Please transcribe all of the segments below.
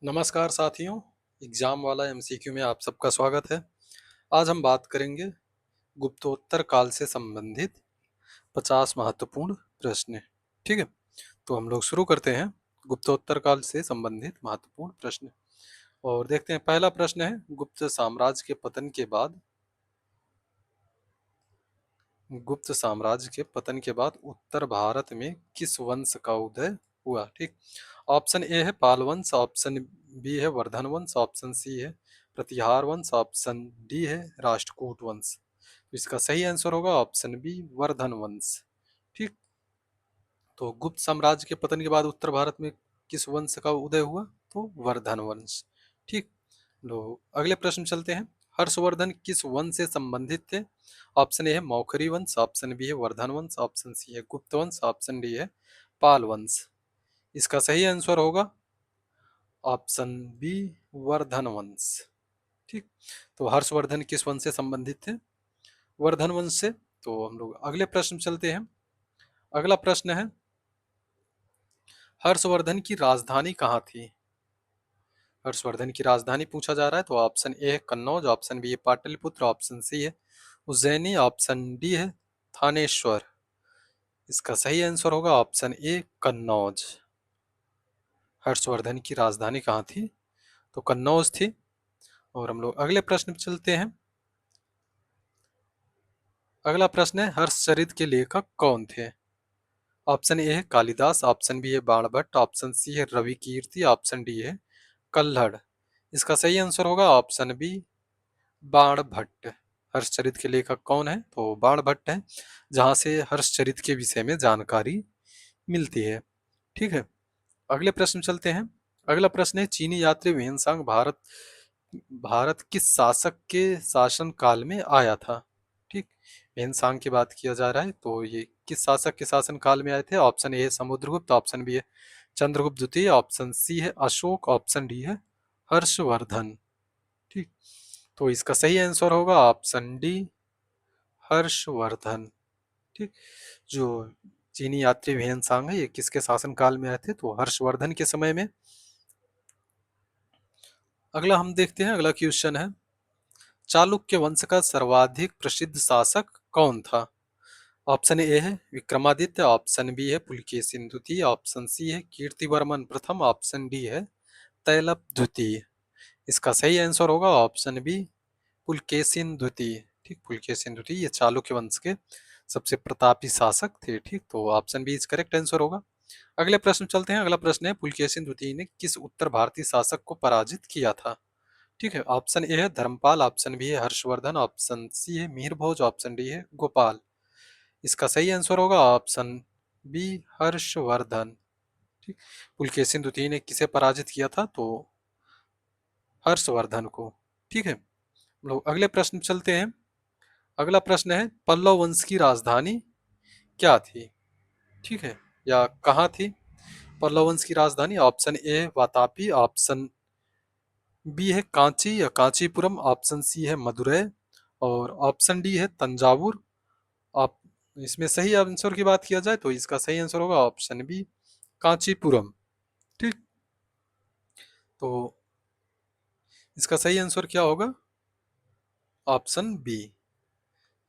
नमस्कार साथियों, एग्जाम वाला एमसीक्यू में आप सबका स्वागत है। आज हम बात करेंगे गुप्तोत्तर काल से संबंधित 50 महत्वपूर्ण प्रश्न। ठीक है, तो हम लोग शुरू करते हैं गुप्तोत्तर काल से संबंधित महत्वपूर्ण प्रश्न और देखते हैं। पहला प्रश्न है, गुप्त साम्राज्य के पतन के बाद उत्तर भारत में किस वंश का उदय हुआ। ठीक, ऑप्शन ए है पाल वंश, ऑप्शन बी है वर्धन वंश, ऑप्शन सी है प्रतिहार वंश, ऑप्शन डी है राष्ट्रकूट वंश। तो इसका सही आंसर होगा ऑप्शन बी वर्धन वंश। ठीक, तो गुप्त साम्राज्य के पतन के बाद उत्तर भारत में किस वंश का उदय हुआ, तो वर्धन वंश। ठीक, लो अगले प्रश्न चलते हैं। हर्षवर्धन किस वंश से संबंधित थे। ऑप्शन ए है मौखरी वंश, ऑप्शन बी है वर्धन वंश, ऑप्शन सी है गुप्त वंश, ऑप्शन डी है पाल वंश। इसका सही आंसर होगा ऑप्शन बी वर्धन वंश। ठीक, तो हर्षवर्धन किस वंश से संबंधित थे, वर्धन वंश से। तो हम लोग अगले प्रश्न चलते हैं। अगला प्रश्न है, हर्षवर्धन की राजधानी कहाँ थी। हर्षवर्धन की राजधानी पूछा जा रहा है, तो ऑप्शन ए है कन्नौज, ऑप्शन बी है पाटलिपुत्र, ऑप्शन सी है उज्जैनी, ऑप्शन डी है थानेश्वर। इसका सही आंसर होगा ऑप्शन ए कन्नौज। हर्षवर्धन की राजधानी कहाँ थी, तो कन्नौज थी। और हम लोग अगले प्रश्न पे चलते हैं। अगला प्रश्न है, हर्षचरित के लेखक कौन थे। ऑप्शन ए है कालिदास, ऑप्शन बी है बाणभट्ट, ऑप्शन सी है रवि कीर्ति, ऑप्शन डी है कल्हड़। इसका सही आंसर होगा ऑप्शन बी बाणभट्ट। हर्षचरित के लेखक कौन है, तो बाणभट्ट है, जहां से हर्षचरित के विषय में जानकारी मिलती है। ठीक है, अगले प्रश्न चलते हैं। अगला प्रश्न है, चीनी यात्री व्हेनसांग भारत भारत किस शासक के शासन काल में आया था। ठीक, व्हेनसांग की बात किया जा रहा है, तो ये किस शासक के शासन काल में आए थे। ऑप्शन ए है समुद्रगुप्त, ऑप्शन बी है चंद्रगुप्त द्वितीय, ऑप्शन सी है अशोक, ऑप्शन डी है हर्षवर्धन। ठीक, तो इसका सही आंसर होगा ऑप्शन डी हर्षवर्धन। ठीक, जो चीनी यात्री व्हेनसांग है, ये किसके शासन काल में आए थे, तो हर्षवर्धन के समय में। अगला हम देखते हैं, अगला क्वेश्चन है, चालुक्य वंश का सर्वाधिक प्रसिद्ध शासक कौन था। ऑप्शन ए है विक्रमादित्य, ऑप्शन बी है पुलकेशिन द्वितीय, ऑप्शन सी है कीर्तिवर्मन प्रथम, ऑप्शन डी है तैलप द्वितीय। इसका सही आंसर होगा ऑप्शन बी पुलकेशिन द्वितीय। ठीक, पुलकेशिन द्वितीय ये चालुक्य वंश के सबसे प्रतापी शासक थे। ठीक, तो option B is correct answer होगा। अगले प्रश्न चलते हैं। अगला प्रश्न है, पुलकेशिन द्वितीय ने किस उत्तर भारतीय शासक को पराजित किया था। ठीक है, ऑप्शन ए है धर्मपाल, ऑप्शन बी है हर्षवर्धन, ऑप्शन सी है मिहिरभोज, ऑप्शन डी है गोपाल। इसका सही आंसर होगा ऑप्शन बी हर्षवर्धन। ठीक, पुलकेशिन द्वितीय ने किसे पराजित किया था, तो हर्षवर्धन को। ठीक है, हम लोग अगले प्रश्न चलते हैं। अगला प्रश्न है, पल्लव वंश की राजधानी क्या थी। ठीक है, या कहाँ थी पल्लव वंश की राजधानी। Option A Vatapi, option B है कांची या कांचीपुरम, ऑप्शन सी है मदुरै और ऑप्शन डी है तंजावुर। आप इसमें सही आंसर की बात किया जाए, तो इसका सही आंसर होगा ऑप्शन बी कांचीपुरम। ठीक, तो इसका सही आंसर क्या होगा, ऑप्शन बी।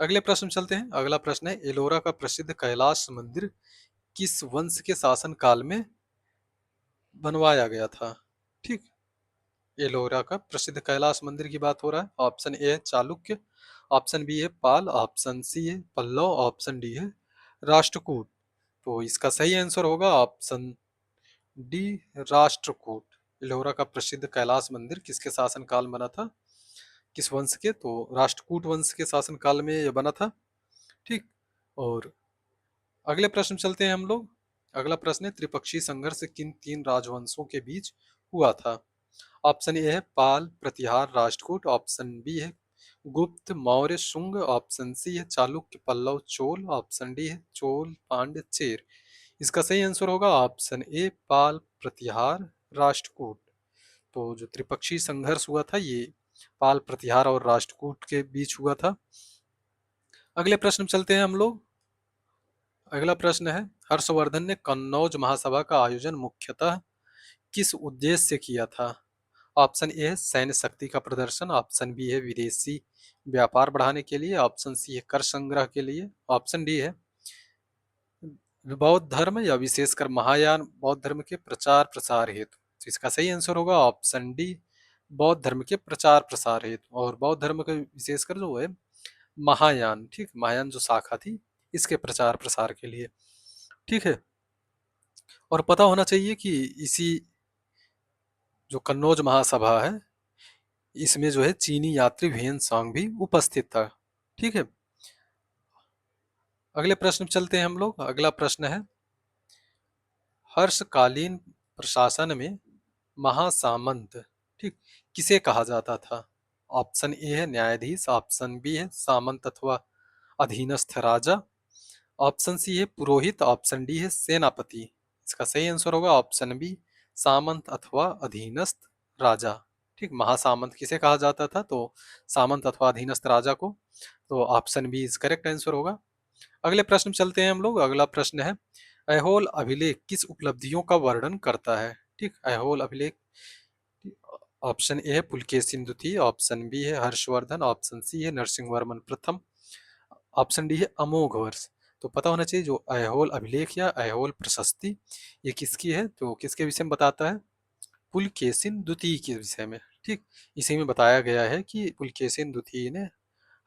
अगले प्रश्न चलते हैं। अगला प्रश्न है, एलोरा का प्रसिद्ध कैलाश मंदिर किस वंश के शासन काल में बनवाया गया था। ठीक, एलोरा का प्रसिद्ध कैलाश मंदिर की बात हो रहा है। ऑप्शन ए है चालुक्य, ऑप्शन बी है पाल, ऑप्शन सी है पल्लव, ऑप्शन डी है राष्ट्रकूट। तो इसका सही आंसर होगा ऑप्शन डी राष्ट्रकूट। एलोरा का प्रसिद्ध कैलाश मंदिर किसके शासन काल में बना था, किस वंश के, तो राष्ट्रकूट वंश के शासन काल में यह बना था। ठीक, और अगले प्रश्न चलते हैं हम लोग। अगला प्रश्न है, त्रिपक्षीय संघर्ष किन तीन राजवंशों के बीच हुआ था। ऑप्शन ए है पाल प्रतिहार राष्ट्रकूट, ऑप्शन बी है गुप्त मौर्य शुंग, ऑप्शन सी है चालुक्य पल्लव चोल, ऑप्शन डी है चोल पांड्य चेर। इसका सही आंसर होगा ऑप्शन ए पाल प्रतिहार राष्ट्रकूट। तो जो त्रिपक्षीय संघर्ष हुआ था, ये पाल प्रतिहार और राष्ट्रकूट के बीच हुआ था। अगले प्रश्न चलते हैं हम लोग। अगला प्रश्न है, हर्षवर्धन ने कन्नौज महासभा का आयोजन मुख्यतः किस उद्देश्य से किया था। ऑप्शन ए है सैन्य शक्ति का प्रदर्शन, ऑप्शन बी है विदेशी व्यापार बढ़ाने के लिए, ऑप्शन सी है कर संग्रह के लिए, ऑप्शन डी है बौद्ध धर्म या विशेषकर महायान बौद्ध धर्म के प्रचार प्रसार हेतु। तो इसका सही आंसर होगा ऑप्शन डी, बौद्ध धर्म के प्रचार प्रसार हेतु। और बौद्ध धर्म का विशेषकर जो है महायान, ठीक, महायान जो शाखा थी इसके प्रचार प्रसार के लिए, ठीक है। और पता होना चाहिए कि इसी जो कन्नौज महासभा है इसमें जो है चीनी यात्री वेन सांग भी उपस्थित था, ठीक है। अगले प्रश्न चलते हैं हम लोग। अगला प्रश्न है हर्षकालीन प्रशासन में महासामंत, ठीक, किसे कहा जाता था। ऑप्शन ए है न्यायाधीश, ऑप्शन बी है सामंत अथवा अधीनस्थ राजा, ऑप्शन सी है पुरोहित, ऑप्शन डी है सेनापति। इसका सही आंसर होगा ऑप्शन बी, सामंत अथवा अधीनस्थ राजा, ठीक। महासामंत किसे कहा जाता था, तो सामंत अथवा अधीनस्थ राजा को। तो option B is correct answer होगा। अगले प्रश्न चलते हैं हम लोग। अगला प्रश्न है ऐहोल अभिलेख किस उपलब्धियों का वर्णन करता है, ठीक। ऐहोल अभिलेख, ऑप्शन ए है पुलकेशिन द्वितीय, ऑप्शन बी है हर्षवर्धन, ऑप्शन सी है नरसिंह वर्मन प्रथम, ऑप्शन डी है अमोघ वर्ष। तो पता होना चाहिए जो ऐहोल अभिलेख या ऐहोल प्रशस्ति ये किसकी है, तो किसके विषय में बताता है, पुलकेशिन द्वितीय के विषय में, ठीक। इसी में बताया गया है कि पुलकेशिन द्वितीय ने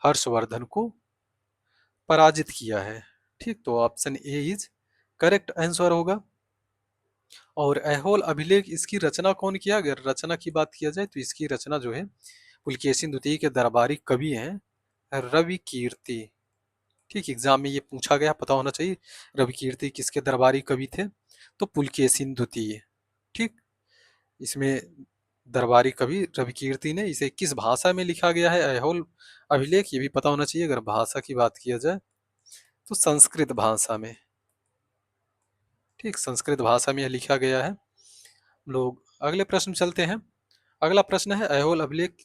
हर्षवर्धन को पराजित किया है, ठीक। तो option A is correct answer होगा। और ऐहोल अभिलेख इसकी रचना कौन किया, अगर रचना की बात किया जाए तो इसकी रचना जो है पुलकेशिन द्वितीय के दरबारी कवि हैं रवि कीर्ति, ठीक। एग्जाम में ये पूछा गया, पता होना चाहिए रवि कीर्ति किसके दरबारी कवि थे, तो पुलकेशिन द्वितीय, ठीक। इसमें दरबारी कवि रवि कीर्ति ने इसे किस भाषा में लिखा गया है ऐहोल अभिलेख, ये भी पता होना चाहिए अगर भाषा की बात किया जाए तो संस्कृत भाषा में, ठीक, संस्कृत भाषा में यह लिखा गया है। लोग अगले प्रश्न चलते हैं। अगला प्रश्न है ऐहोल अभिलेख,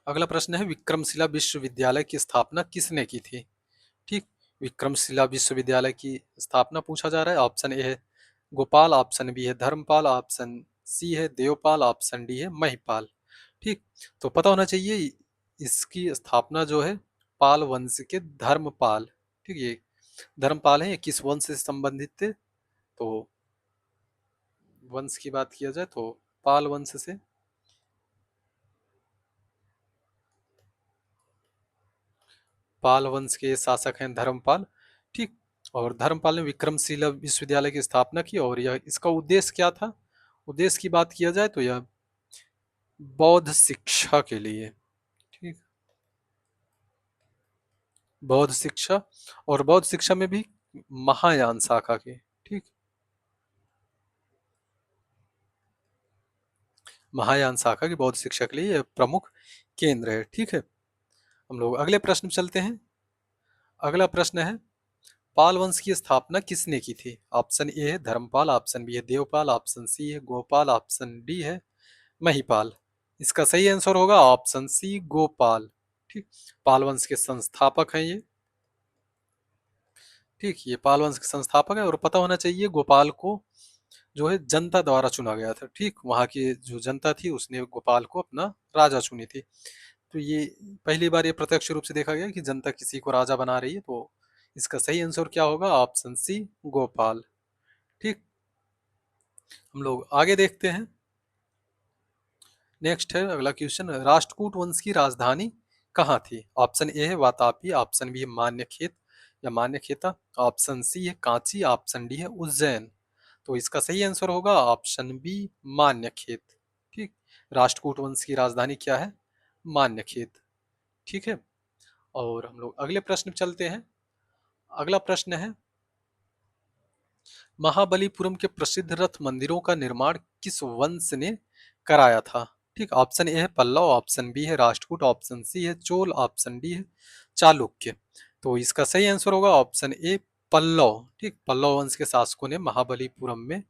अगला प्रश्न है विक्रमशिला विश्वविद्यालय की स्थापना किसने की थी, ठीक। विक्रमशिला विश्वविद्यालय की स्थापना पूछा जा रहा है। ऑप्शन ए है गोपाल, ऑप्शन बी है धर्मपाल, ऑप्शन सी है देवपाल, ऑप्शन डी है महिपाल, ठीक। तो पता होना चाहिए इसकी स्थापना जो है पाल वंश के धर्मपाल, ठीक। ये धर्मपाल है, ये किस वंश से संबंधित थे, तो वंश की बात किया जाए तो पाल वंश से, पाल वंश के शासक हैं धर्मपाल, ठीक। और धर्मपाल ने विक्रमशिला विश्वविद्यालय की स्थापना की और यह इसका उद्देश्य क्या था, उद्देश्य की बात किया जाए तो यह बौद्ध शिक्षा के लिए, ठीक, बौद्ध शिक्षा, और बौद्ध शिक्षा में भी महायान शाखा के, ठीक, महायान शाखा की बौद्ध शिक्षा के लिए यह प्रमुख केंद्र है, ठीक है। हम लोग अगले प्रश्न चलते हैं। अगला प्रश्न है पाल वंश की स्थापना किसने की थी। ऑप्शन ए है धर्मपाल, ऑप्शन बी है देवपाल, ऑप्शन सी है गोपाल, ऑप्शन डी है महिपाल। इसका सही आंसर होगा ऑप्शन सी गोपाल, ठीक। पाल वंश के संस्थापक हैं ये, ठीक। ये पाल वंश के संस्थापक है और पता होना चाहिए गोपाल को जो है जनता द्वारा चुना गया था, ठीक। वहां की जो जनता थी उसने गोपाल को अपना राजा चुनी थी। तो ये पहली बार ये प्रत्यक्ष रूप से देखा गया कि जनता किसी को राजा बना रही है। तो इसका सही आंसर क्या होगा ऑप्शन सी गोपाल, ठीक। हम लोग आगे देखते हैं। नेक्स्ट है अगला क्वेश्चन राष्ट्रकूट वंश की राजधानी कहाँ थी। ऑप्शन ए है वातापी, ऑप्शन बी है मान्यखेत या मान्यखेता, ऑप्शन सी है कांची, ऑप्शन डी है उज्जैन। तो इसका सही आंसर होगा ऑप्शन बी मान्यखेत, ठीक। राष्ट्रकूट वंश की राजधानी क्या है, मान्यखेत, ठीक है। और हम लोग अगले प्रश्न चलते हैं। अगला प्रश्न है महाबलीपुरम के प्रसिद्ध रथ मंदिरों का निर्माण किस वंश ने कराया था, ठीक। ऑप्शन ए है पल्लव, ऑप्शन बी है राष्ट्रकूट, ऑप्शन सी है चोल, ऑप्शन डी है चालुक्य। तो इसका सही आंसर होगा ऑप्शन ए पल्लव, ठीक। पल्लव वंश के शासकों ने महाबलीपुरम में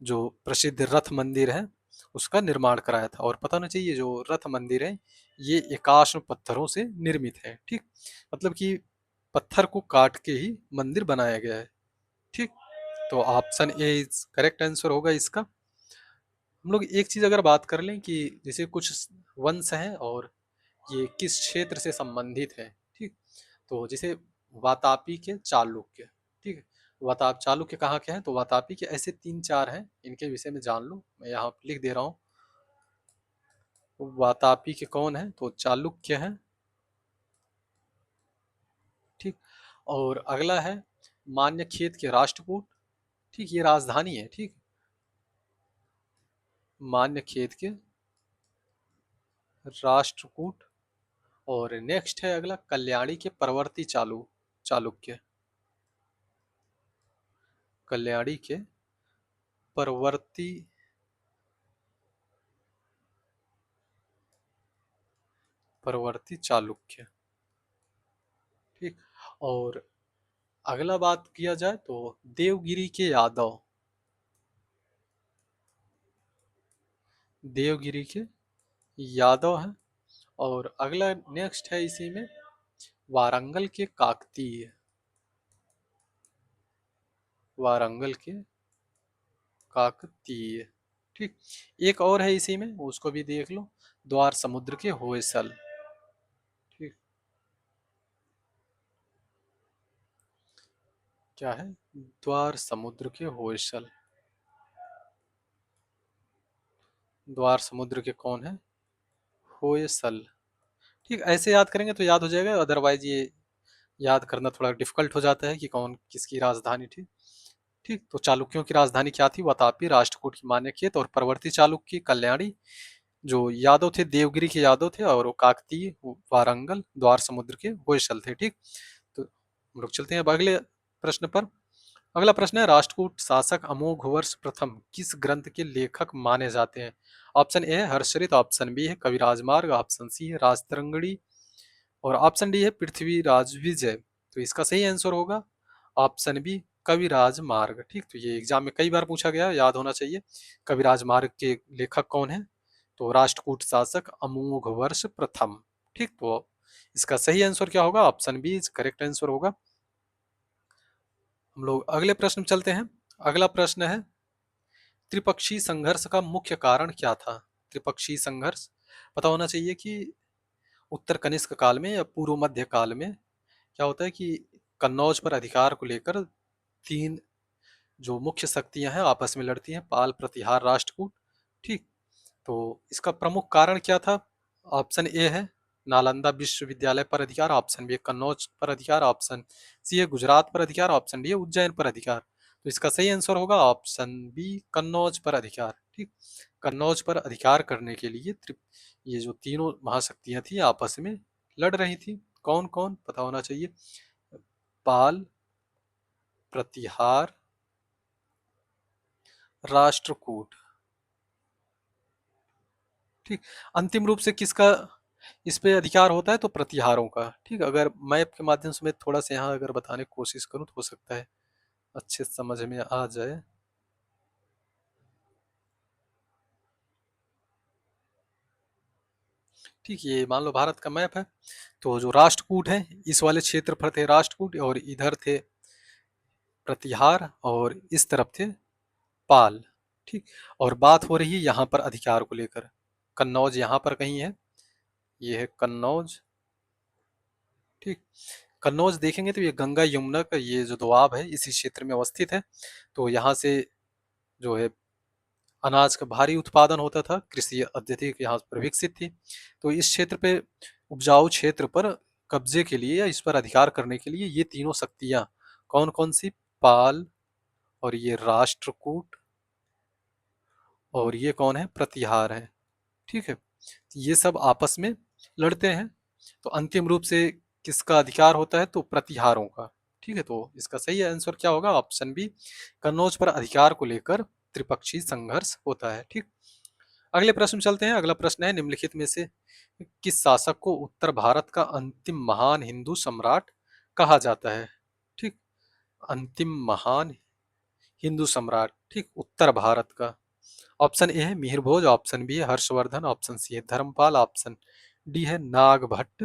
जो प्रसिद्ध रथ मंदिर है उसका निर्माण कराया था। और पता होना चाहिए जो रथ मंदिर है ये एकाश्म पत्थरों से निर्मित है, ठीक। मतलब कि पत्थर को काट के ही मंदिर बनाया गया है, ठीक। तो option A is correct answer होगा इसका। हम लोग एक चीज अगर बात कर लें कि जैसे कुछ वंश हैं और ये किस क्षेत्र से संबंधित है, ठीक। तो जैसे वातापी के चालुक्य, ठीक है। वाताप चालुक्य कहाँ के हैं, तो वातापी के ऐसे तीन चार हैं, इनके विषय में जान लो, मैं यहाँ लिख दे रहा हूँ। वातापी के कौन है, तो चालुक्य हैं, ठीक। और अगला है मान्यखेत के राष्ट्रकूट, ठीक, ये राजधानी है, ठीक। मान्यखेत के राष्ट्रकूट। और नेक्स्ट है अगला कल्याणी के परवर्ती चालुक्य, कल्याणी के परवर्ती चालुक्य, ठीक। और अगला बात किया जाए तो देवगिरी के यादव, देवगिरी के यादव हैं। और अगला नेक्स्ट है इसी में वारंगल के काकतीय, वारंगल के काकतीय, ठीक। एक और है इसी में, उसको भी देख लो, द्वार समुद्र के होयसल, ठीक। क्या है, द्वार समुद्र के होयसल, द्वार समुद्र के कौन है, होयसल, ठीक। ऐसे याद करेंगे तो याद हो जाएगा, अदरवाइज ये याद करना थोड़ा डिफिकल्ट हो जाता है कि कौन किसकी राजधानी थी, ठीक। तो चालुक्यों की राजधानी क्या थी, वातापी, राष्ट्रकूट की मान्यखेत, और परवर्ती चालुक्य की कल्याणी। जो यादव थे देवगिरी के यादव थे, और वो काकतीय वारंगल द्वार समुद्र के होयसल थे, ठीक। तो हम लोग चलते हैं अब अगले प्रश्न पर। अगला प्रश्न है राष्ट्रकूट शासक अमोघवर्ष प्रथम किस ग्रंथ के लेखक माने जाते हैं। ऑप्शन ए है हर्षचरित, ऑप्शन बी है कविराज मार्ग, ऑप्शन सी है राजतरंगिणी, और ऑप्शन डी है पृथ्वीराज विजय। तो इसका सही आंसर होगा ऑप्शन बी कविराज मार्ग, ठीक। तो ये एग्जाम में कई बार पूछा गया, याद होना चाहिए। कविराज मार्ग के लेखक कौन है, तो राष्ट्रकूट शासक अमोघ वर्ष प्रथम, ठीक। तो इसका सही आंसर क्या होगा, ऑप्शन बी करेक्ट आंसर होगा। हम लोग अगले प्रश्न में चलते हैं। अगला प्रश्न है त्रिपक्षीय संघर्ष का मुख्य कारण क्या था। त्रिपक्षीय संघर्ष पता होना चाहिए कि उत्तर कनिष्क काल में या पूर्व मध्य काल में क्या होता है कि कन्नौज पर अधिकार को लेकर तीन जो मुख्य शक्तियां हैं आपस में लड़ती हैं, पाल, प्रतिहार, राष्ट्रकूट, ठीक। तो इसका प्रमुख कारण क्या था, ऑप्शन ए है नालंदा विश्वविद्यालय पर अधिकार, ऑप्शन बी है कन्नौज पर अधिकार, ऑप्शन सी है गुजरात पर अधिकार, ऑप्शन डी है उज्जैन पर अधिकार। तो इसका सही आंसर होगा ऑप्शन बी कन्नौज पर अधिकार, ठीक। कन्नौज पर अधिकार करने के लिए ये जो तीनों महाशक्तियां थी आपस में लड़ रही थी, कौन कौन पता होना चाहिए, पाल, प्रतिहार, राष्ट्रकूट, ठीक। अंतिम रूप से किसका इस पे अधिकार होता है, तो प्रतिहारों का, ठीक। अगर मैप के माध्यम से मैं थोड़ा सा यहाँ अगर बताने की कोशिश करूँ तो हो सकता है अच्छे से समझ में आ जाए। ठीक, ये मान लो भारत का मैप है, तो जो राष्ट्रकूट है इस वाले क्षेत्र पर थे राष्ट्रकूट, और इधर थे प्रतिहार, और इस तरफ थे पाल, ठीक। और बात हो रही है यहाँ पर अधिकार को लेकर, कन्नौज यहाँ पर कहीं है, ये है कन्नौज, ठीक। कन्नौज देखेंगे तो ये गंगा यमुना का ये जो दोआब है इसी क्षेत्र में अवस्थित है। तो यहाँ से जो है अनाज का भारी उत्पादन होता था, कृषि अत्यधिक यहाँ पर विकसित थी। तो इस क्षेत्र पे उपजाऊ क्षेत्र पर कब्जे के लिए या इस पर अधिकार करने के लिए ये तीनों शक्तियां कौन कौन सी, पाल, और ये राष्ट्रकूट, और ये कौन है, प्रतिहार है, ठीक है। ये सब आपस में लड़ते हैं, तो अंतिम रूप से किसका अधिकार होता है, तो प्रतिहारों का, ठीक है। तो इसका सही आंसर क्या होगा, ऑप्शन बी कन्नौज पर अधिकार को लेकर त्रिपक्षीय संघर्ष होता है, ठीक। अगले प्रश्न में चलते हैं। अगला प्रश्न है निम्नलिखित में से किस शासक को उत्तर भारत का अंतिम महान हिंदू सम्राट कहा जाता है, ठीक। अंतिम महान हिंदू सम्राट, ठीक, उत्तर भारत का। ऑप्शन ए है मिहिर भोज, ऑप्शन बी है हर्षवर्धन, ऑप्शन सी है धर्मपाल, ऑप्शन डी है नागभट्ट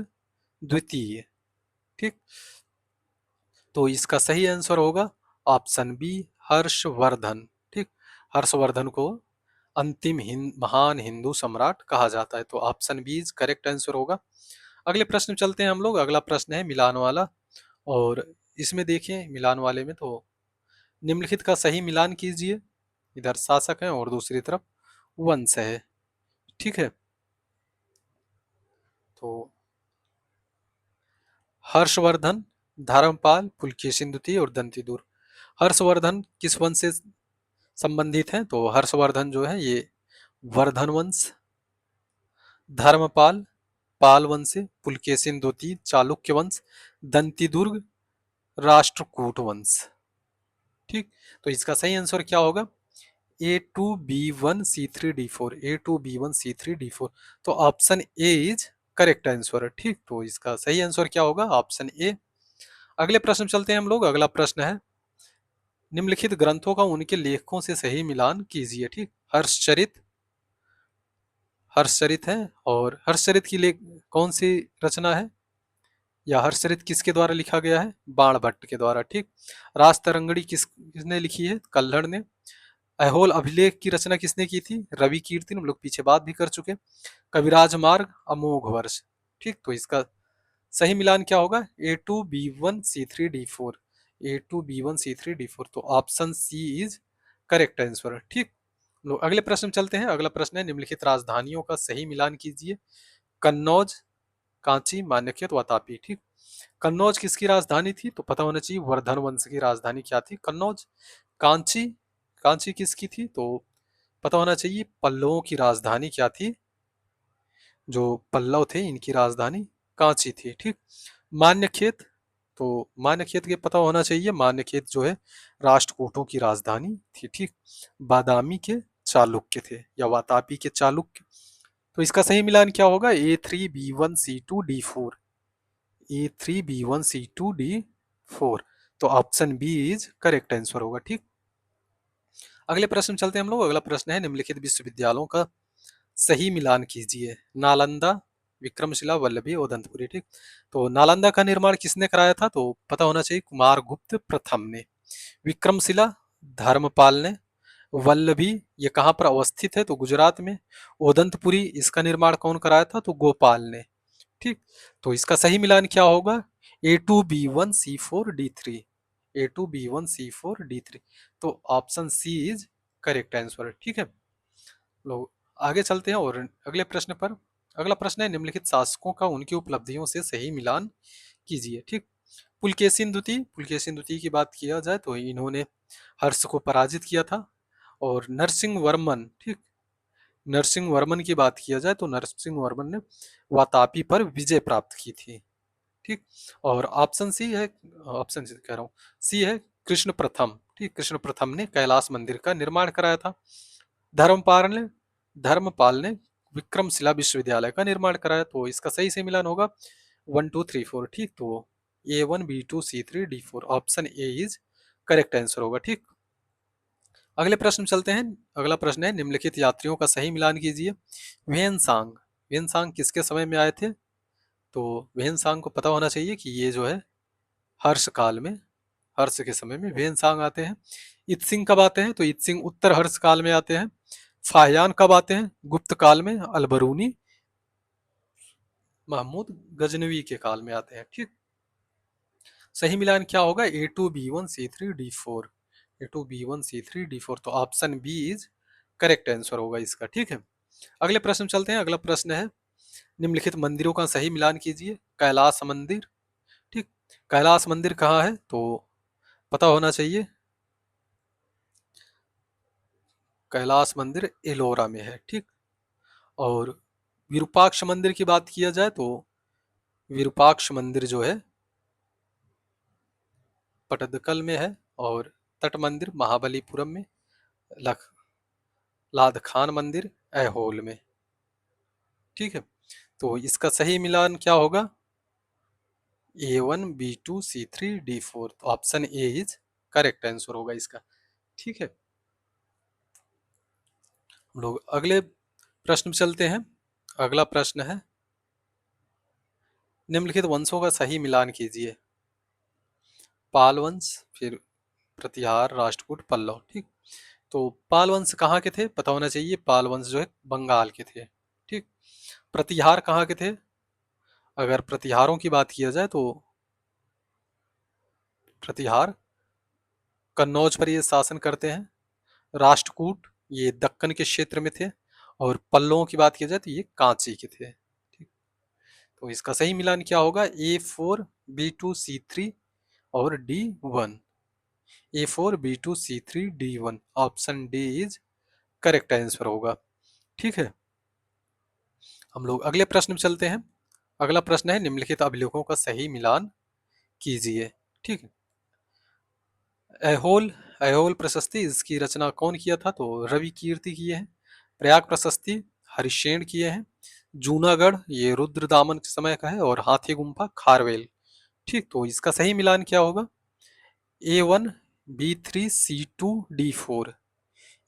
द्वितीय, ठीक। तो इसका सही आंसर होगा ऑप्शन बी हर्षवर्धन। ठीक, हर्षवर्धन को अंतिम महान हिंदू सम्राट कहा जाता है। तो option B is correct answer होगा। अगले प्रश्न चलते हैं हम लोग। अगला प्रश्न है मिलान वाला, और इसमें देखिए मिलान वाले में तो निम्नलिखित का सही मिलान कीजिए। इधर शासक है और दूसरी तरफ वंश है। ठीक है, तो हर्षवर्धन, धर्मपाल, पुलकेशिन द्वितीय और दंतीदुर्ग। हर्षवर्धन किस वंश से संबंधित हैं? तो हर्षवर्धन जो है ये वर्धन वंश, धर्मपाल पाल वंश से, पुलकेशिन द्वितीय चालुक्य वंश, दंतीदुर्ग राष्ट्रकूट वंश। ठीक, तो इसका सही आंसर क्या होगा? A2B1C3D4, A2B1C3D4। तो option A is correct answer. ठीक, तो इसका सही आंसर क्या होगा? Option A. अगले प्रश्न चलते हैं हम लोग। अगला प्रश्न है निम्नलिखित ग्रंथों का उनके लेखकों से सही मिलान कीजिए। ठीक, हर्षचरित, हर्षचरित है, और हर्षचरित की लेख कौन सी रचना है, या हर्षचरित किसके द्वारा लिखा गया है? बाणभट्ट के द्वारा। ठीक, राजतरंगिणी किसने लिखी है? कल्हड़ ने। ऐहोल अभिलेख की रचना किसने की थी? रवि कीर्ति। हम लोग पीछे बात भी कर चुके। कविराज मार्ग, अमोघ वर्ष। ठीक, तो इसका सही मिलान क्या होगा? A2B1C3D4, A2B1C3D4। तो option C is correct answer. ठीक, लोग अगले प्रश्न चलते हैं। अगला प्रश्न है निम्नलिखित राजधानियों का सही मिलान कीजिए। कन्नौज, कांची, मान्यखेत, वातापी। ठीक, कन्नौज किसकी राजधानी थी? तो पता होना चाहिए वर्धन वंश की राजधानी क्या थी? कन्नौज। कांची, कांची किसकी थी? तो पता होना चाहिए पल्लवों की राजधानी क्या थी? जो पल्लव थे इनकी राजधानी कांची थी। ठीक, मान्यखेत, तो मान्यखेत के पता होना चाहिए, मान्यखेत जो है राष्ट्रकूटों की राजधानी थी। ठीक, बादामी के चालुक्य थे, या वातापी के चालुक्य। तो इसका सही मिलान क्या होगा? A3B1C2D4, A3B1C2D4। तो option B is correct answer होगा। ठीक, अगले प्रश्न चलते हैं हम लोग। अगला प्रश्न है निम्नलिखित विश्वविद्यालयों का सही मिलान कीजिए। नालंदा, विक्रमशिला, वल्लभी, ओदंतपुरी। ठीक, तो नालंदा का निर्माण किसने कराया था? तो पता होना चाहिए कुमार गुप्त प्रथम ने। विक्रमशिला धर्मपाल ने। वल्लभी ये कहाँ पर अवस्थित है? तो गुजरात में। ओदंतपुरी इसका निर्माण कौन कराया था? तो गोपाल ने। ठीक, तो इसका सही मिलान क्या होगा? A2B1C4D3, A2B1C4D3। तो option C is correct answer. ठीक है, लोग आगे चलते हैं और अगले प्रश्न पर। अगला प्रश्न है निम्नलिखित शासकों का उनकी उपलब्धियों से सही मिलान कीजिए। ठीक, पुलकेशिन द्वितीय, पुलकेशिन द्वितीय की बात किया जाए तो इन्होंने हर्ष को पराजित किया था। और नरसिंह वर्मन, ठीक, नरसिंह वर्मन की बात किया जाए तो नरसिंह वर्मन ने वातापी पर विजय प्राप्त की थी। ठीक, और ऑप्शन सी है, ऑप्शन सी कह रहा हूँ, सी है कृष्ण प्रथम। ठीक, कृष्ण प्रथम ने कैलाश मंदिर का निर्माण कराया था। धर्मपाल ने, धर्मपाल ने विक्रमशिला विश्वविद्यालय का निर्माण कराया। तो इसका सही से मिलान होगा 1 2 3 4। ठीक, तो A1B2C3D4, option A is correct answer होगा। ठीक, अगले प्रश्न चलते हैं। अगला प्रश्न है निम्नलिखित यात्रियों का सही मिलान कीजिए। वेनसांग, वेनसांग किसके समय में आए थे? तो वेनसांग को पता होना चाहिए कि ये जो है हर्ष काल में, हर्ष के समय में वेनसांग आते हैं। इत्सिंग कब आते हैं? तो इत्सिंग उत्तर हर्ष काल में आते हैं। फाहियान कब आते हैं? गुप्त काल में। अलबरूनी महमूद गजनवी के काल में आते हैं। ठीक, सही मिलान क्या होगा? A2B1C3D4, A2B1C3D4। तो option B is correct answer होगा इसका। ठीक है, अगले प्रश्न चलते हैं। अगला प्रश्न है निम्नलिखित मंदिरों का सही मिलान कीजिए। कैलाश मंदिर, ठीक, कैलाश मंदिर कहाँ है? तो पता होना चाहिए कैलाश मंदिर एलोरा में है। ठीक, और विरूपाक्ष मंदिर की बात किया जाए तो विरूपाक्ष मंदिर जो है पटदकल में है। और तट मंदिर महाबलीपुरम में। लख लादखान मंदिर ऐहोल में। ठीक है, तो इसका सही मिलान क्या होगा? A1B2C3D4। तो option A is correct answer होगा इसका। ठीक है, हम लोग अगले प्रश्न में चलते हैं। अगला प्रश्न है निम्नलिखित वंशों का सही मिलान कीजिए। पाल वंश, फिर प्रतिहार, राष्ट्रकूट, पल्लव। ठीक, तो पाल वंश कहाँ के थे, पता होना चाहिए। पाल वंश जो है बंगाल के थे। ठीक, प्रतिहार कहाँ के थे, अगर प्रतिहारों की बात किया जाए तो प्रतिहार कन्नौज पर ये शासन करते हैं। राष्ट्रकूट ये दक्कन के क्षेत्र में थे। और पल्लवों की बात की जाए तो ये कांची के थे। ठीक, तो इसका सही मिलान क्या होगा, A4 B2 C3 और D1। A4 B2 C3 D1, option D is correct answer होगा। ठीक है, हम लोग अगले प्रश्न में चलते हैं। अगला प्रश्न है, निम्नलिखित अभिलेखों का सही मिलान कीजिए। ठीक है, ऐहोल ऐहोल प्रशस्ति, इसकी रचना कौन किया था, तो रवि कीर्ति किए हैं। प्रयाग प्रशस्ति हरिशेन किए हैं। जूनागढ़ ये रुद्रदामन के समय का है। और हाथी गुम्फा खारवेल। ठीक, तो इसका सही मिलान क्या होगा, A1 B3 C2 D4,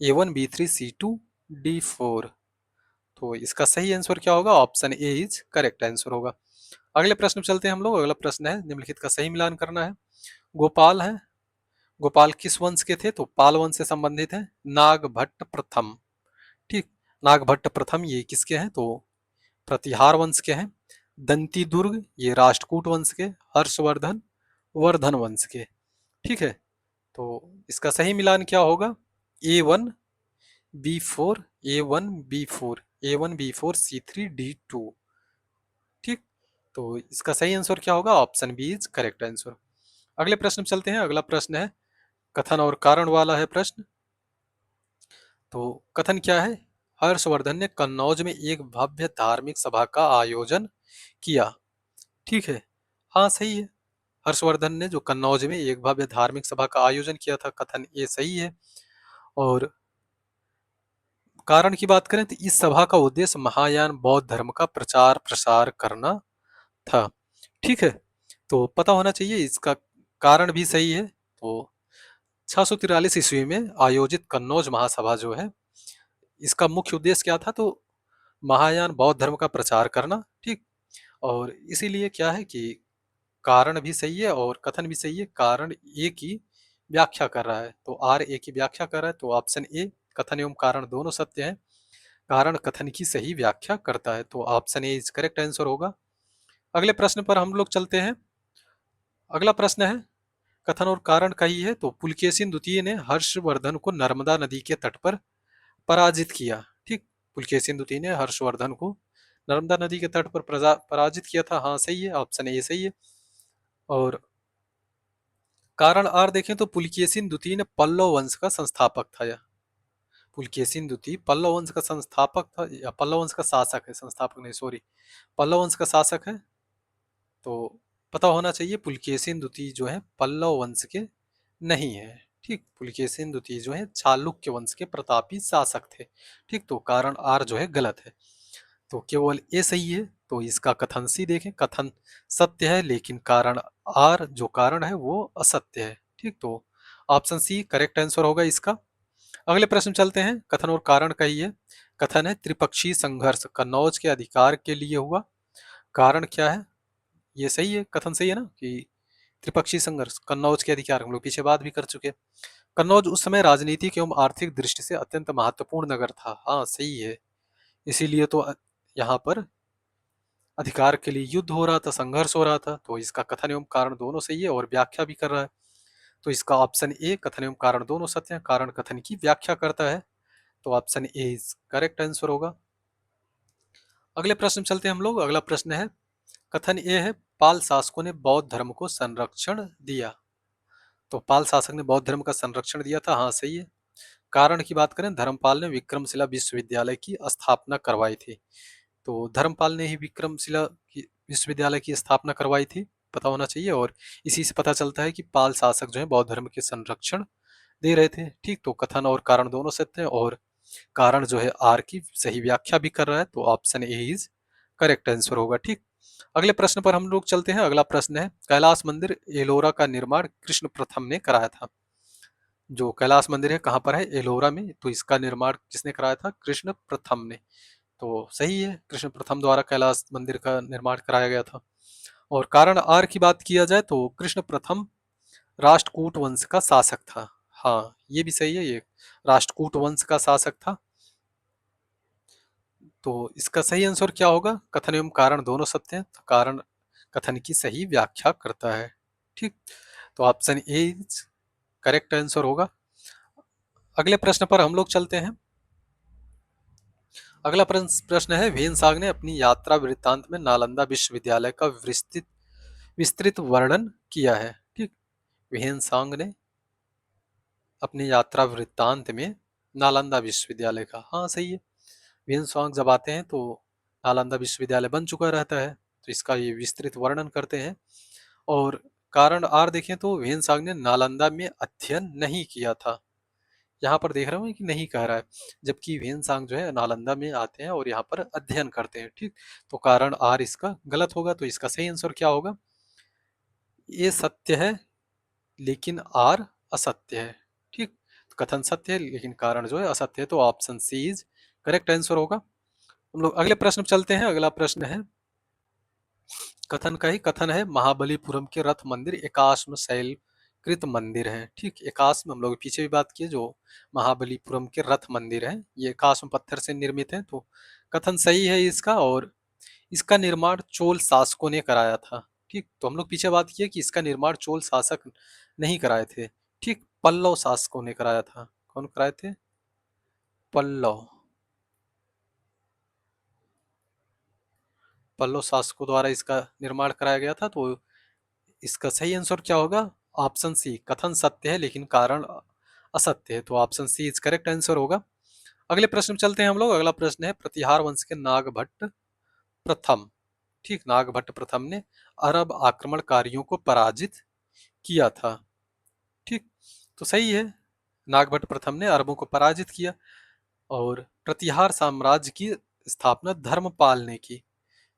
A1 B3 C2 D4। तो इसका सही आंसर क्या होगा, option A is correct answer होगा। अगले प्रश्न पे चलते हैं हम लोग। अगला प्रश्न है, निम्नलिखित का सही मिलान करना है। गोपाल है, गोपाल किस वंश के थे, तो पाल वंश से संबंधित है। नागभट्ट प्रथम। ठीक, नागभट्ट प्रथम ये किसके हैं, तो प्रतिहार वंश के हैं। दंती दुर्ग ये राष्ट्रकूट वंश के। हर्षवर्धन वर्धन वंश के। ठीक है, तो इसका सही मिलान क्या होगा, A1 B4 A1 B4 C3 D2। ठीक, तो इसका सही आंसर क्या होगा, option B is correct answer. अगले प्रश्न में चलते हैं। अगला प्रश्न है कथन और कारण वाला है प्रश्न। तो कथन क्या है, हर्षवर्धन ने कन्नौज में एक भव्य धार्मिक सभा का आयोजन किया। ठीक है, हाँ सही है। हर्षवर्धन ने जो कन्नौज में एक भव्य धार्मिक सभा का आयोजन किया था, कथन ये सही है। और कारण की बात करें तो इस सभा का उद्देश्य महायान बौद्ध धर्म का प्रचार प्रसार करना था। ठीक है, तो पता होना चाहिए इसका कारण भी सही है। तो 643 ईस्वी में आयोजित कन्नौज महासभा जो है, इसका मुख्य उद्देश्य क्या था, तो महायान बौद्ध धर्म का प्रचार करना। ठीक, और इसीलिए क्या है कि कारण भी सही है और कथन भी सही है। कारण ए की व्याख्या कर रहा है, तो आर ए की व्याख्या कर रहा है, तो ऑप्शन ए कथन एवं कारण दोनों सत्य है। कारण कथन की सही व्याख्या करता है, तो option A is correct answer होगा। अगले प्रश्न पर हम लोग चलते हैं। अगला प्रश्न है, कथन और कारण का ही है। तो पुलकेशिन द्वितीय ने हर्षवर्धन को नर्मदा नदी के तट पर पराजित किया। ठीक, पुलकेशिन द्वितीय ने हर्षवर्धन को नर्मदा नदी के तट पर पराजित किया था। हाँ सही है, ऑप्शन ए सही है। और कारण आर देखें तो पुलकेशिन द्वितीय ने पल्लव वंश का संस्थापक था। या पुलकेशिन द्वितीय पल्लव वंश का संस्थापक था, या पल्लव वंश का शासक है, संस्थापक नहीं सॉरी, पल्लव वंश का शासक है। तो पता होना चाहिए पुलकेशिन द्वितीय जो है पल्लव वंश के नहीं है। ठीक, पुलकेशिन द्वितीय जो है चालुक्य वंश के प्रतापी शासक थे। ठीक, तो कारण आर जो है गलत है, तो केवल ए सही है। तो इसका कथन सी देखें, कथन सत्य है लेकिन कारण आर जो कारण है वो असत्य है। ठीक, तो ऑप्शन सी करेक्ट आंसर होगा इसका। अगले प्रश्न चलते हैं, कथन और कारण का ही है। कथन है त्रिपक्षीय संघर्ष कन्नौज के अधिकार के लिए हुआ। कारण क्या है, ये सही है, कथन सही है ना, कि त्रिपक्षीय संघर्ष कन्नौज के अधिकार, हम लोग पीछे बात भी कर चुके हैं। कन्नौज उस समय राजनीतिक एवं आर्थिक दृष्टि से अत्यंत महत्वपूर्ण नगर था। हाँ सही है, इसीलिए तो यहाँ पर अधिकार के लिए युद्ध हो रहा था, संघर्ष हो रहा था। तो इसका कथन एवं कारण दोनों सही है और व्याख्या भी कर रहा है। तो इसका ऑप्शन ए कथन एवं कारण दोनों सत्य है, कारण कथन की व्याख्या करता है। तो option A is correct answer होगा। अगले प्रश्न चलते हैं हम लोग। अगला प्रश्न है, कथन ए है पाल शासकों ने बौद्ध धर्म को संरक्षण दिया। तो पाल शासक ने बौद्ध धर्म का संरक्षण दिया था। हाँ सही है। कारण की बात करें, धर्मपाल ने विक्रमशिला विश्वविद्यालय की स्थापना करवाई थी। तो धर्मपाल ने ही विक्रमशिला विश्वविद्यालय की स्थापना करवाई थी, पता होना चाहिए। और इसी से पता चलता है कि पाल शासक जो है बौद्ध धर्म के संरक्षण दे रहे थे। ठीक, तो कथन और कारण दोनों सत्य हैं और कारण जो है आर की सही व्याख्या भी कर रहा है। तो option A is correct answer होगा। ठीक, अगले प्रश्न पर हम लोग चलते हैं। अगला प्रश्न है, कैलाश मंदिर एलोरा का निर्माण कृष्ण प्रथम ने कराया था। जो कैलाश मंदिर है कहाँ पर है, एलोरा में। तो इसका निर्माण किसने कराया था, कृष्ण प्रथम ने। तो सही है, कृष्ण प्रथम द्वारा कैलाश मंदिर का निर्माण कराया गया था। और कारण आर की बात किया जाए तो कृष्ण प्रथम राष्ट्रकूट वंश का शासक था। हाँ, ये भी सही है, ये राष्ट्रकूट वंश का शासक था। तो इसका सही आंसर क्या होगा? कथन एवं कारण दोनों सत्य हैं, तो कारण कथन की सही व्याख्या करता है। ठीक, तो ऑप्शन ए करेक्ट आंसर होगा। अगले प्रश्न पर हम लोग चलते हैं। अगला प्रश्न है, वेनसांग ने अपनी यात्रा वृत्तांत में नालंदा विश्वविद्यालय का विस्तृत विस्तृत वर्णन किया है। ठीक, वेनसांग ने अपनी यात्रा वृत्तांत में नालंदा विश्वविद्यालय का, हाँ सही है, वेनसांग जब आते हैं तो नालंदा विश्वविद्यालय बन चुका रहता है, तो इसका ये विस्तृत वर्णन करते हैं। और कारण आर देखें तो वेनसांग ने नालंदा में अध्ययन नहीं किया था। यहाँ पर देख रहे हो कि नहीं कह रहा है, जबकि वेनसांग जो है नालंदा में आते हैं और यहाँ पर अध्ययन करते हैं। ठीक, तो कारण आर इसका गलत होगा, तो इसका सही आंसर क्या होगा? ये सत्य है लेकिन आर असत्य है। ठीक, तो कथन सत्य है लेकिन कारण जो है असत्य है, तो option C is correct answer होगा। हम लोग अगले प्रश्न पे चलते हैं। अगला प्रश्न है, कथन का ही कथन है, महाबलीपुरम के रथ मंदिर एकाश्म शैलकृत मंदिर है। ठीक, एकाश्म हम लोग पीछे भी बात किए, जो महाबलीपुरम के रथ मंदिर है ये एकाश्म पत्थर से निर्मित है, तो कथन सही है इसका। और इसका निर्माण चोल शासकों ने कराया था। ठीक, तो हम लोग पीछे बात किए कि इसका निर्माण चोल शासक नहीं कराए थे। ठीक, पल्लव शासकों ने कराया था। कौन कराए थे? पल्लव, पल्लव शासकों द्वारा इसका निर्माण कराया गया था। तो इसका सही आंसर क्या होगा? ऑप्शन सी, कथन सत्य है लेकिन कारण असत्य है, तो option C is correct answer होगा। अगले प्रश्न में चलते हैं हम लोग। अगला प्रश्न है, प्रतिहार वंश के नागभट्ट प्रथम, ठीक, नागभट्ट प्रथम ने अरब आक्रमणकारियों को पराजित किया था। ठीक, तो सही है, नागभट्ट प्रथम ने अरबों को पराजित किया। और प्रतिहार साम्राज्य की स्थापना धर्मपाल ने की,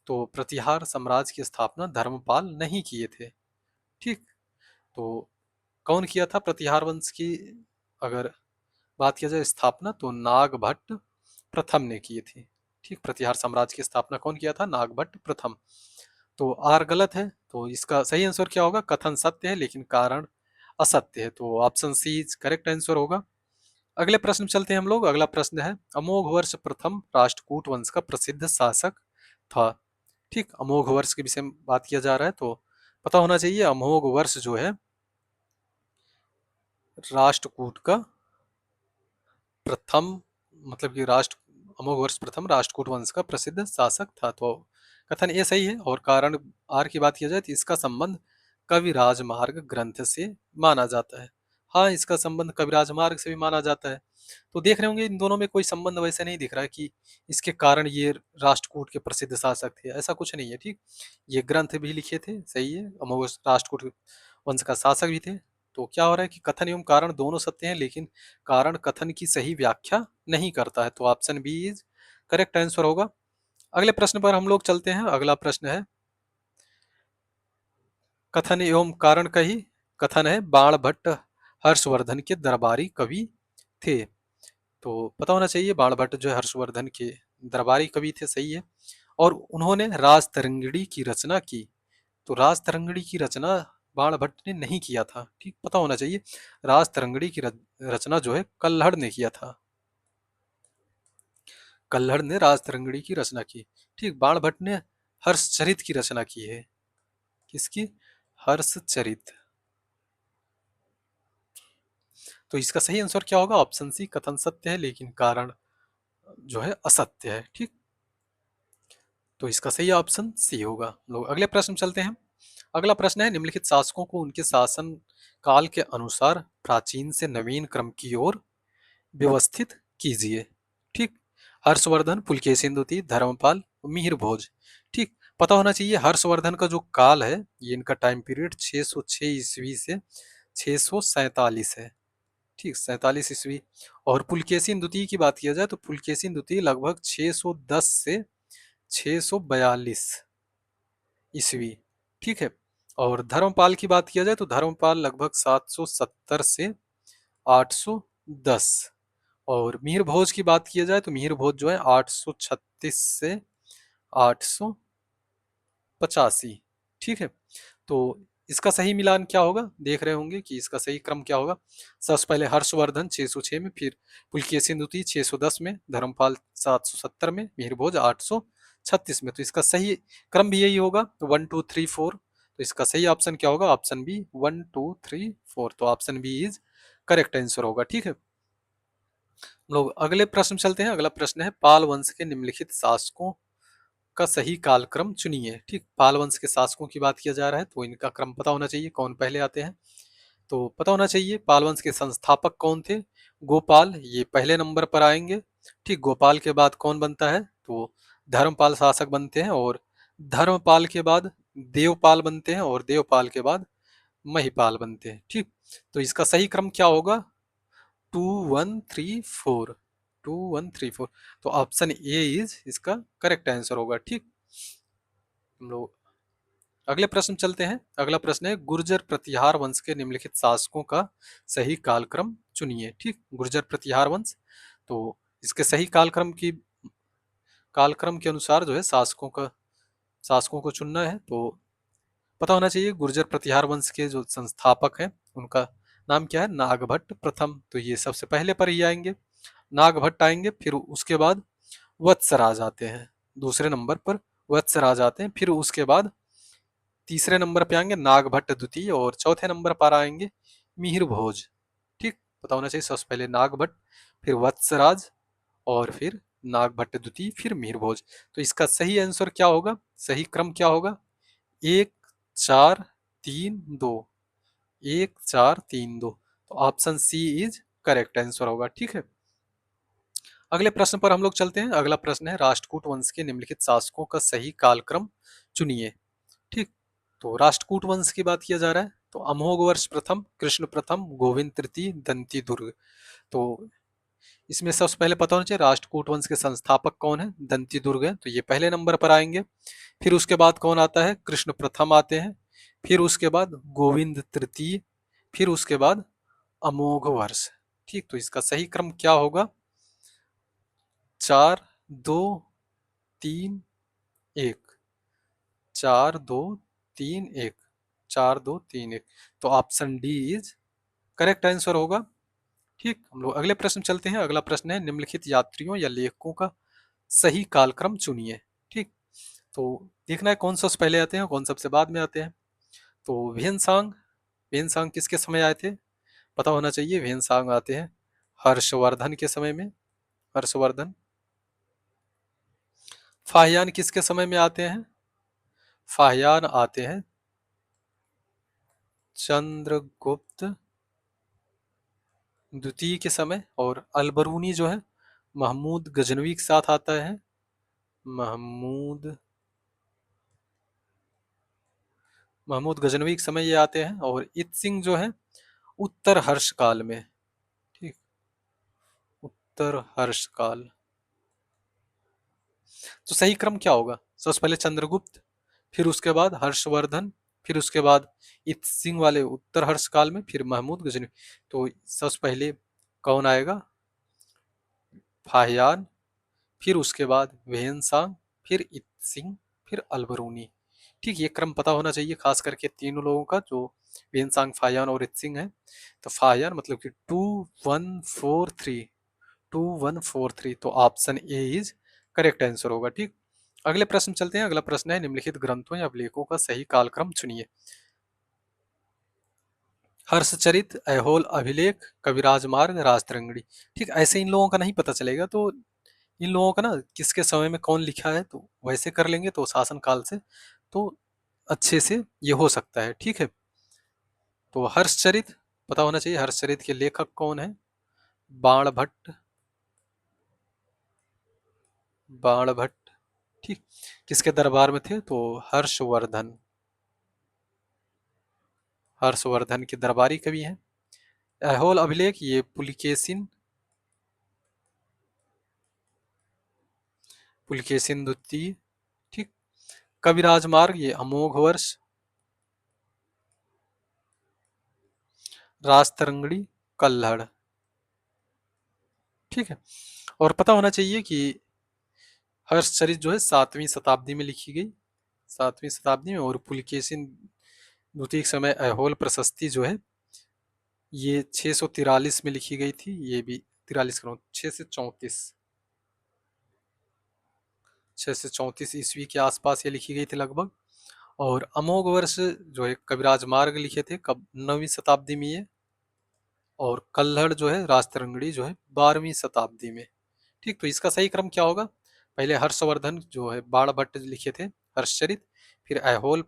तो प्रतिहार साम्राज्य की स्थापना धर्मपाल नहीं किए थे। ठीक, तो कौन किया था प्रतिहार वंश की? अगर बात किया जाए स्थापना, तो नागभट्ट प्रथम ने की थी। ठीक, प्रतिहार साम्राज्य की स्थापना कौन किया था? नागभट्ट प्रथम। तो आर गलत है, तो इसका सही आंसर क्या होगा? कथन सत्य है लेकिन कारण असत्य है, तो ऑप्शन सी करेक्ट आंसर होगा। अगले प्रश्न में चलते हैं हम लोग। अगला प्रश्न है, अमोघ वर्ष प्रथम राष्ट्रकूट वंश का प्रसिद्ध शासक था। ठीक, अमोघ वर्ष के विषय में बात किया जा रहा है, तो पता होना चाहिए अमोघ वर्ष जो है राष्ट्रकूट का प्रथम, मतलब कि राष्ट्र अमोघ वर्ष प्रथम राष्ट्रकूट वंश का प्रसिद्ध शासक था, तो कथन ये सही है। और कारण आर की बात किया जाए तो इसका संबंध कवि राजमार्ग ग्रंथ से माना जाता है। हाँ, इसका संबंध कवि राजमार्ग से भी माना जाता है। तो देख रहे होंगे इन दोनों में कोई संबंध वैसे नहीं दिख रहा है कि इसके कारण ये राष्ट्रकूट के प्रसिद्ध शासक थे, ऐसा कुछ नहीं है। ठीक, ये ग्रंथ भी लिखे थे, सही है, अमोघ राष्ट्रकूट वंश का शासक भी थे। तो क्या हो रहा है कि कथन एवं कारण दोनों सत्य हैं लेकिन कारण कथन की सही व्याख्या नहीं करता है, तो option B is correct answer होगा। अगले प्रश्न पर हम लोग चलते हैं। अगला प्रश्न है, कथन एवं कारण का ही कथन है, बाण भट्ट हर्षवर्धन के दरबारी कवि थे। तो पता होना चाहिए बाण भट्ट जो है हर्षवर्धन के दरबारी कवि थे, सही है। और उन्होंने राज तरंगिणी की रचना की, तो राज तरंगिणी की रचना बाण भट्ट ने नहीं किया था। ठीक, पता होना चाहिए राज तरंगिणी की रचना जो है कल्हड़ ने किया था। कल्हड़ ने राज तरंगिणी की रचना की। ठीक, बाण भट्ट ने हर्षचरित की रचना की है। किसकी? हर्षचरित। तो इसका सही आंसर क्या होगा? ऑप्शन सी, कथन सत्य है लेकिन कारण जो है असत्य है। ठीक, तो इसका सही ऑप्शन सी होगा। लोग अगले प्रश्न में चलते हैं। अगला प्रश्न है, निम्नलिखित शासकों को उनके शासन काल के अनुसार प्राचीन से नवीन क्रम की ओर व्यवस्थित कीजिए। ठीक, हर्षवर्धन, पुलकेशिन द्वितीय, धर्मपाल, मिहिर भोज। ठीक, पता होना चाहिए हर्षवर्धन का जो काल है, ये इनका टाइम पीरियड 606 ईस्वी से 647 है। ठीक, 47 ईस्वी। और पुलकेशिन द्वितीय की बात किया जाए तो पुलकेशिन द्वितीय लगभग 610 से 642 ईस्वी। ठीक है। और धर्मपाल की बात किया जाए तो धर्मपाल लगभग 770 से 810। और मिहिर भोज की बात किया जाए तो मिहिर भोज जो है 836 से 885। ठीक है, तो इसका सही मिलान क्या होगा, देख रहे होंगे कि इसका सही क्रम क्या होगा। सबसे पहले हर्षवर्धन 606 में, फिर पुलकेशिन द्वितीय 610 में, धर्मपाल 770 में, मिहिरभोज 836 में। तो इसका सही क्रम भी यही होगा, 1 2 3 4। तो इसका सही ऑप्शन क्या होगा, ऑप्शन बी 1 2 3 4। तो option B is correct answer होगा। ठीक है, हम लोग अगले प्रश्न चलते हैं। अगला प्रश्न है, पाल वंश के निम्नलिखित शासकों का सही कालक्रम चुनिए। ठीक, पाल वंश के शासकों की बात किया जा रहा है, तो इनका क्रम पता होना चाहिए, कौन पहले आते हैं। तो पता होना चाहिए पाल वंश के संस्थापक कौन थे, गोपाल, ये पहले नंबर पर आएंगे। ठीक, गोपाल के बाद कौन बनता है, तो धर्मपाल शासक बनते हैं, और धर्मपाल के बाद देवपाल बनते हैं, और देवपाल के बाद महिपाल बनते हैं। ठीक, तो इसका सही क्रम क्या होगा, 2 1 3 4, 2 1 3 4। तो ऑप्शन ए इज इसका करेक्ट आंसर होगा। ठीक, हम लोग अगले प्रश्न चलते हैं। अगला प्रश्न है, गुर्जर प्रतिहार वंश के निम्नलिखित शासकों का सही कालक्रम चुनिए। ठीक, गुर्जर प्रतिहार वंश, तो इसके सही कालक्रम के अनुसार जो है शासकों को चुनना है। तो पता होना चाहिए गुर्जर प्रतिहार वंश के जो संस्थापक हैं उनका नाम क्या है, नागभट्ट प्रथम। तो ये सबसे पहले पर ही आएंगे, नागभट्ट आएंगे, फिर उसके बाद वत्सराज आते हैं दूसरे नंबर पर, वत्सराज आते हैं, फिर उसके बाद तीसरे नंबर पे आएंगे नागभट्ट द्वितीय, और चौथे नंबर पर आएंगे मिहिर भोज। ठीक, पता होना चाहिए सबसे पहले नागभट्ट, फिर वत्सराज, और फिर नागभट्ट द्वितीय, फिर मिहिर भोज। तो इसका सही आंसर क्या होगा, सही क्रम क्या होगा, 1 4 3 2, 1 4 3 2। तो option C is correct answer होगा। ठीक है, अगले प्रश्न पर हम लोग चलते हैं। अगला प्रश्न है, राष्ट्रकूट वंश के निम्नलिखित शासकों का सही कालक्रम चुनिए। ठीक, तो राष्ट्रकूट वंश की बात किया जा रहा है, तो अमोघ वर्ष प्रथम, कृष्ण प्रथम, गोविंद तृतीय, दंती दुर्ग। तो इसमें सबसे पहले पता होना चाहिए राष्ट्रकूट वंश के संस्थापक कौन है, दंती दुर्ग है, तो ये पहले नंबर पर आएंगे। फिर उसके बाद कौन आता है, कृष्ण प्रथम आते हैं, फिर उसके बाद गोविंद तृतीय, फिर उसके बाद अमोघ वर्ष। ठीक, तो इसका सही क्रम क्या होगा, 4 2 3 1, 4 2 3 1, 4 2 3 1। तो option D is correct answer होगा। ठीक, हम लोग अगले प्रश्न चलते हैं। अगला प्रश्न है, निम्नलिखित यात्रियों या लेखकों का सही कालक्रम चुनिए। ठीक, तो देखना है कौन सबसे पहले आते हैं कौन सबसे बाद में आते हैं। तो वेनसांग किसके समय आए थे, पता होना चाहिए। वेनसांग आते हैं हर्षवर्धन के समय में, हर्षवर्धन। फाहियान किसके समय में आते हैं, फाहियान आते हैं चंद्रगुप्त द्वितीय के समय। और अलबरूनी जो है महमूद गजनवी के साथ आता है, महमूद महमूद गजनवी के समय ये आते हैं। और इत सिंह जो है उत्तर हर्ष काल में। ठीक, उत्तर हर्ष काल। तो सही क्रम क्या होगा, सबसे पहले चंद्रगुप्त, फिर उसके बाद हर्षवर्धन, फिर उसके बाद इत सिंह वाले उत्तर हर्ष काल में, फिर महमूद गजनवी। तो सबसे पहले कौन आएगा, फाहियान, फिर उसके बाद वेहनसांग, फिर इत सिंह, फिर अलबरूनी। ठीक, ये क्रम पता होना चाहिए खास करके तीनों लोगों का, जो वेहनसांग, फाहियान और इत सिंह है। तो फाहियान मतलब कि 2 1 4 3, 2 1 4 3। तो option A is correct answer होगा। ठीक, अगले प्रश्न चलते हैं। अगला प्रश्न है, निम्नलिखित ग्रंथों या अभिलेखों का सही कालक्रम चुनिए। हर्षचरित, ऐहोल अभिलेख, कविराज मार्ग, राजतरंगिणी। ठीक, ऐसे इन लोगों का नहीं पता चलेगा, तो इन लोगों का ना किसके समय में कौन लिखा है, तो वैसे कर लेंगे तो शासन काल से, तो अच्छे से ये हो सकता है। ठीक है, तो हर्षचरित पता होना चाहिए, हर्षचरित के लेखक कौन है, बाणभट्ट, बाणभट्ट। ठीक, किसके दरबार में थे, तो हर्षवर्धन, हर्षवर्धन के दरबारी कवि हैं। ऐहोल अभिलेख ये पुलिकेशिन, पुलिकेशिन द्वितीय। ठीक, कविराज मार्ग ये अमोघ वर्ष, राजतरंगिणी कल्हड़। ठीक है, और पता होना चाहिए कि हर्षचरित जो है 7वीं शताब्दी में लिखी गई, 7वीं शताब्दी में। और पुलकेशिन द्वितीय समय ऐहोल प्रशस्ति जो है ये 643 में लिखी गई थी, ये भी 43 करो 6 से 34 ईस्वी के आसपास ये लिखी गई थी लगभग। और अमोघ वर्ष जो है कविराज मार्ग लिखे थे कब, 9वीं शताब्दी में ये। और कल्हड़ जो है राजतरंगड़ी जो है 12वीं शताब्दी में। ठीक, तो इसका सही क्रम क्या होगा? पहले हर्षवर्धन जो है बाण भट्ट लिखे थे हर्षचरित, फिर ऐहोल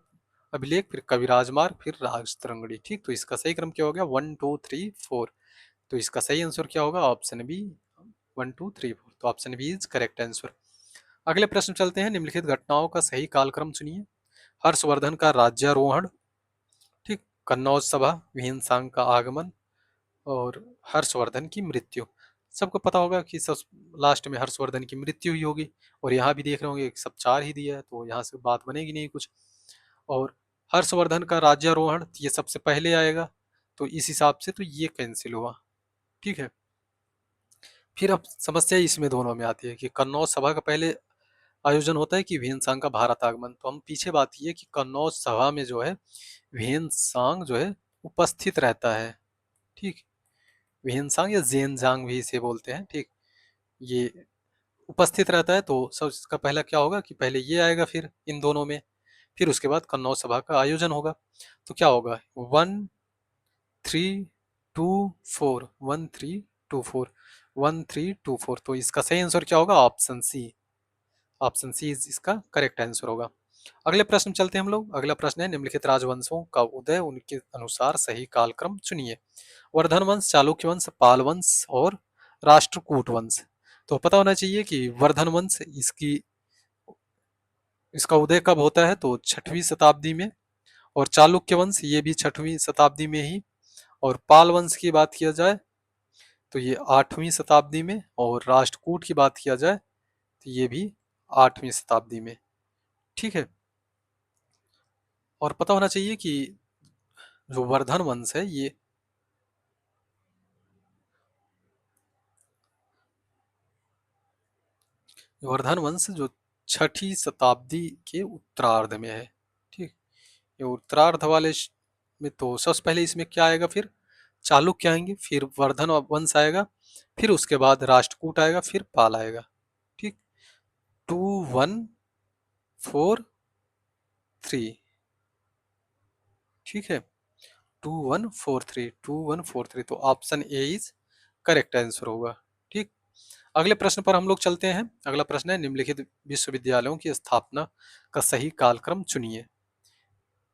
अभिलेख, फिर कविराज मार्ग, फिर राजतरंगड़ी। ठीक, तो इसका सही क्रम क्या हो गया? 1 2 3 4। तो इसका सही आंसर क्या होगा? Option B, 1 2 3 4। तो option B is correct answer. अगले प्रश्न चलते हैं। निम्नलिखित घटनाओं का सही कालक्रम चुनिए। हर्षवर्धन का राज्यारोहण, ठीक, कन्नौज सभा, विहिंसांग का आगमन, और हर्षवर्धन की मृत्यु। सबको पता होगा कि सब लास्ट में हर्षवर्धन की मृत्यु ही होगी। और यहाँ भी देख रहे होंगे सब चार ही दिया है, तो यहाँ से बात बनेगी नहीं कुछ। और हर्षवर्धन का राज्यारोहण ये सबसे पहले आएगा, तो इस हिसाब से तो ये कैंसिल हुआ। ठीक है, फिर अब समस्या इसमें दोनों में आती है कि कन्नौज सभा का पहले आयोजन होता है कि भीमसांग का भारत आगमन। तो हम पीछे बात ये कि कन्नौज सभा में जो है भीमसांग जो है उपस्थित रहता है। ठीक, भीमसांग या जेनजांग भी इसे बोलते हैं। ठीक, ये उपस्थित रहता है। तो सब इसका पहला क्या होगा कि पहले ये आएगा, फिर इन दोनों में, फिर उसके बाद कन्नौज सभा का आयोजन होगा। तो क्या होगा? 1 3 2 4, 1 3 2 4, 1 3 2 4। तो इसका सही आंसर क्या होगा? ऑप्शन सी। ऑप्शन सी इसका करेक्ट आंसर होगा। अगले प्रश्न चलते हैं हम लोग। अगला प्रश्न है निम्नलिखित राजवंशों का उदय उनके अनुसार सही कालक्रम चुनिए। वर्धन वंश, चालुक्य वंश, पाल वंश और राष्ट्रकूट वंश। तो पता होना चाहिए कि वर्धन वंश इसका उदय कब होता है? तो 6वीं शताब्दी में। और चालुक्य वंश ये भी 6वीं शताब्दी में ही। और पाल वंश की बात किया जाए तो ये 8वीं शताब्दी में। और राष्ट्रकूट की बात किया जाए तो ये भी 8वीं शताब्दी में। ठीक है, और पता होना चाहिए कि जो वर्धन वंश है ये वर्धन वंश जो 6ठी शताब्दी के उत्तरार्ध में है। ठीक, ये उत्तरार्ध वाले में तो सबसे पहले इसमें क्या आएगा? फिर चालुक्य आएंगे, फिर वर्धन वंश आएगा, फिर उसके बाद राष्ट्रकूट आएगा, फिर पाल आएगा। ठीक, 2 1 4 3। ठीक है, 2 1 4 3, 2 1 4 3। तो option A is correct answer होगा। ठीक, अगले प्रश्न पर हम लोग चलते हैं। अगला प्रश्न है निम्नलिखित विश्वविद्यालयों की स्थापना का सही कालक्रम चुनिए।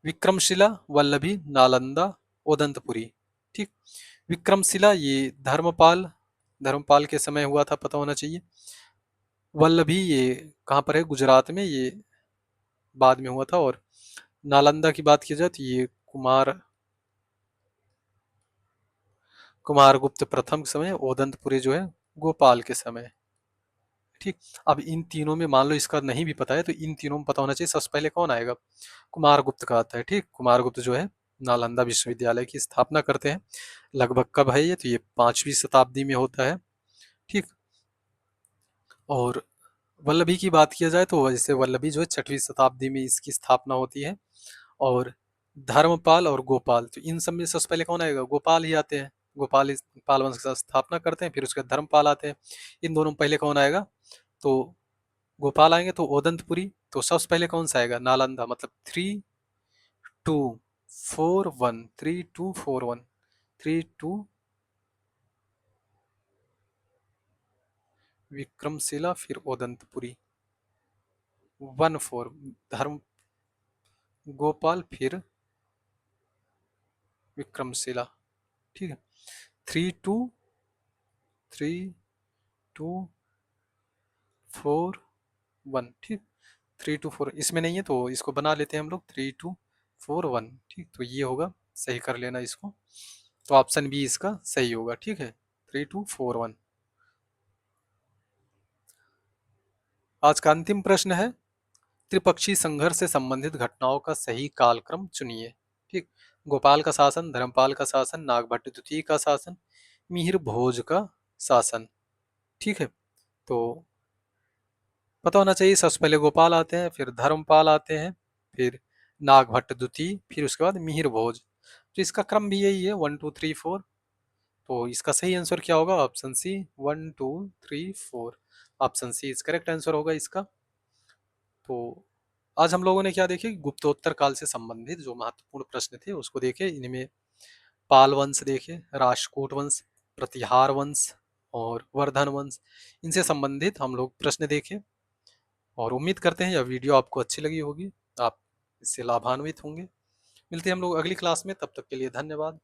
विक्रमशिला, वल्लभी, नालंदा, ओदंतपुरी। ठीक, विक्रमशिला ये धर्मपाल के समय हुआ था, पता होना चाहिए। वल्लभी ये कहाँ पर है? गुजरात में, ये बाद में हुआ था। और नालंदा की बात की जाए तो ये कुमारगुप्त प्रथम के समय, ओदंतपुरी जो है गोपाल के समय। ठीक, अब इन तीनों में मान लो इसका नहीं भी पता है तो इन तीनों में पता होना चाहिए सबसे पहले कौन आएगा? कुमारगुप्त का आता है। ठीक, कुमारगुप्त जो है नालंदा विश्वविद्यालय की स्थापना करते हैं। लगभग कब है ये? तो ये 5वीं शताब्दी में होता है। ठीक, और वल्लभी की बात किया जाए तो जैसे वल्लभी जो है 6वीं शताब्दी में इसकी स्थापना होती है। और धर्मपाल और गोपाल, तो इन सब में सबसे पहले कौन आएगा? गोपाल ही आते हैं। पाल वंश की स्थापना करते हैं, फिर उसके बाद धर्मपाल आते हैं। इन दोनों में पहले कौन आएगा? तो गोपाल आएंगे। तो ओदंतपुरी, तो सबसे पहले कौन सा आएगा? नालंदा। मतलब 3 2 4 1, 3 2 4 1, 3 2। विक्रमशिला, फिर ओदंतपुरी, 1 4 धर्म गोपाल, फिर विक्रमशिला। ठीक है, 3 2 3 2 4 1। ठीक, 3 2 4 इसमें नहीं है तो इसको बना लेते हैं हम लोग 3 2 4 1। ठीक, तो ये होगा, सही कर लेना इसको। तो ऑप्शन बी इसका सही होगा। ठीक है, 3 2 4 1। आज का अंतिम प्रश्न है त्रिपक्षीय संघर्ष से संबंधित घटनाओं का सही कालक्रम चुनिए। ठीक, गोपाल का शासन, धर्मपाल का शासन, नागभट्ट द्वितीय का शासन, मिहिर भोज का शासन। ठीक है, तो पता होना चाहिए सबसे पहले गोपाल आते हैं, फिर धर्मपाल आते हैं, फिर नागभट्ट द्वितीय, फिर उसके बाद मिहिर भोज। तो इसका क्रम भी यही है, 1 2 3 4। तो इसका सही आंसर क्या होगा? Option C, 1 2 3 4। Option C is correct answer होगा इसका। तो आज हम लोगों ने क्या देखे? गुप्तोत्तर काल से संबंधित जो महत्वपूर्ण प्रश्न थे उसको देखे। इनमें पाल वंश देखे, राष्ट्रकूट वंश, प्रतिहार वंश और वर्धन वंश, इनसे संबंधित हम लोग प्रश्न देखे। और उम्मीद करते हैं यह वीडियो आपको अच्छी लगी होगी, आप इससे लाभान्वित होंगे। मिलते हैं हम लोग अगली क्लास में, तब तक के लिए धन्यवाद।